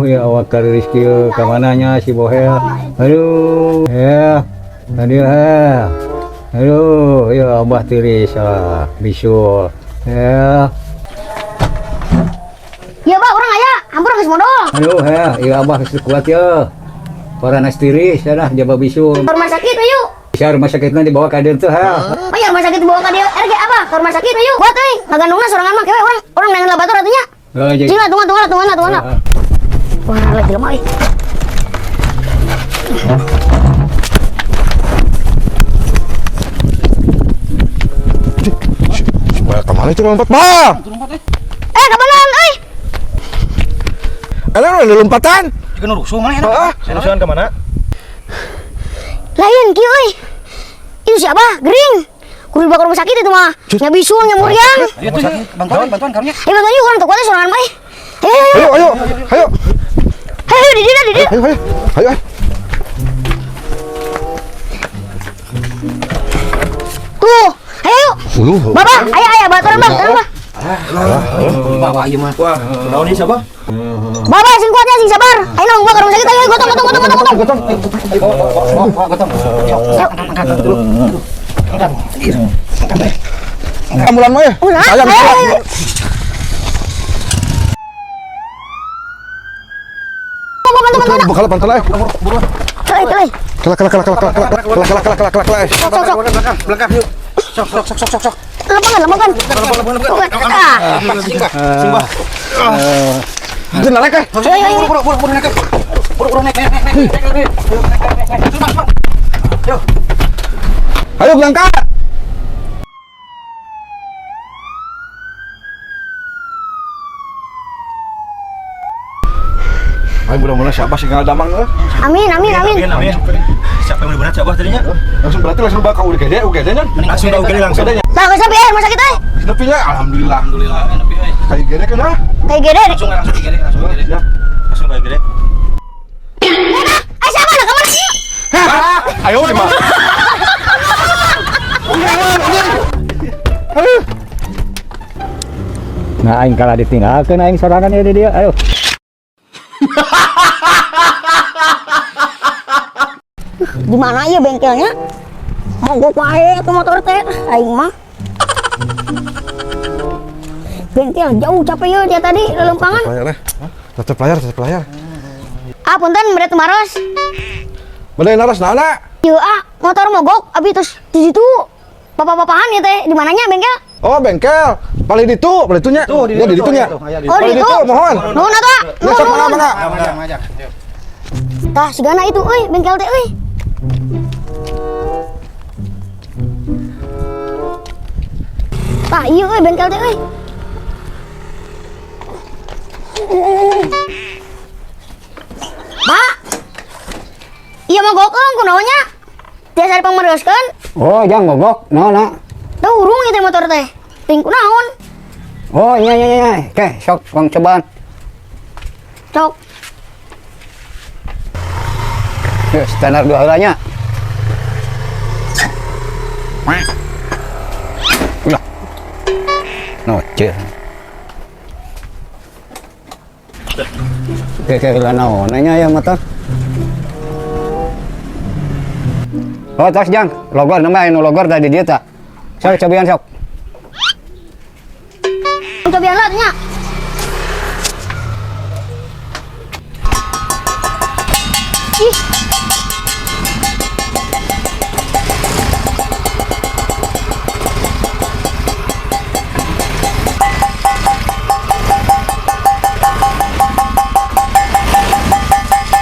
ya awak kari rezeki ke mananya si Bohel. Aduh, ya. Aduh, ya. Aduh, ya Abah tiris bisul. Ya. Iya, Pak, orang aya, hampir geus modal. Aduh, ya Abah geus kuat ya. Para nas tiris dah jaba bisul. Ke rumah sakit ayo. Bisa rumah sakitna dibawa ka dieu teh, Oh ya, rumah sakit dibawa ka dieu. RG apa? Ke rumah sakit ayo. Buat euy, ngagandungna sorangan mah kewe orang nangan labatur atunya. Cing, tunggu. Wah, lagi lemah euy. Wah, kemana itu lompat, Bang? Kabanan euy. Ada lompatan. Kan rusuh mana enak. Rusuhan ke mana? Lain kieu euy. Itu siapa? Gering. Kudu dibawa ke rumah sakit itu mah. Nya bisul nya muriang. Ayo tuh, bantuan karunya. Bantuan yuk, orang teu kuat sorangan mah. Ayo. Ayo, di dia. Ayo. Tuh, ayo. Bapak, ayo, baturan Bang. Bawa ieu mah. Wah, naon ieu siapa? Bapak sing kuatnya sing sabar. Ayo nong bawa ke rumah sakit ayo, gotong. Ambulan mah ya. Sayang. Ayo. Bantal. Kelai. Belakang yuk. Sok. Lemongan. Simbah. Jenah naik. Buru naik. Buru naik. Ayo berangkat. Ayo mudah-mudahan siapa sih nggak damang lah. Amin. Siapa yang benar siapa tadinya? Langsung bakal UGD nya. Langsung ke UGD langsung. Lah, geus sampai rumah sakit euy. Sepinya alhamdulillah. Kayak gede kan ah. Kayak gede. Langsung ke UGD. Langsung ke UGD. Ayo siapa nak kemana sih? Ayo di mana? Nah, aing kalah ditinggalkeun aing sorangan ya di dia. Ayo. Di mana ya bengkelnya? Mogok wae ke motor teh. Aing mah. Bengkel jauh capek ya dia tadi lelempangan. Tetep layar. Punten berat maros. Bener naras nana. Ieu motor mogok abi terus di situ. Papa-papahan ya teh di mananya bengkel? Oh bengkel. Paling ditunya. Tuh, di ditunya. Oh di Paling situ. mohon. Nuhun atuh. Ya sok mana. Ngajak. Tah sigana itu euy bengkel teh euy. Tah ieu euy bengkel teh euy. Pak. Iya mogokeun kunaonnya? Tiasa dipamereuskeun. Oh, jang gogok. No. Teu urung ieu teh motor teh. Ting kunaon? Oh, iya. Oke, sok wong cobaan. Cok. Yuk, standar dua heulanya. Ulah. Noce. Oke, heula naonnya ya motor. Oh, tos jang, logor nama anu logor tadi dia tak. Sok cobian sok. Cobian lah nya. Ih.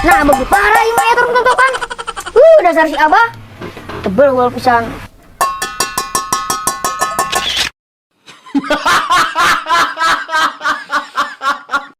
Nah, begitu parah ieu mah ya turun tontokan. Dasar si Abah. Tebel wal pisan.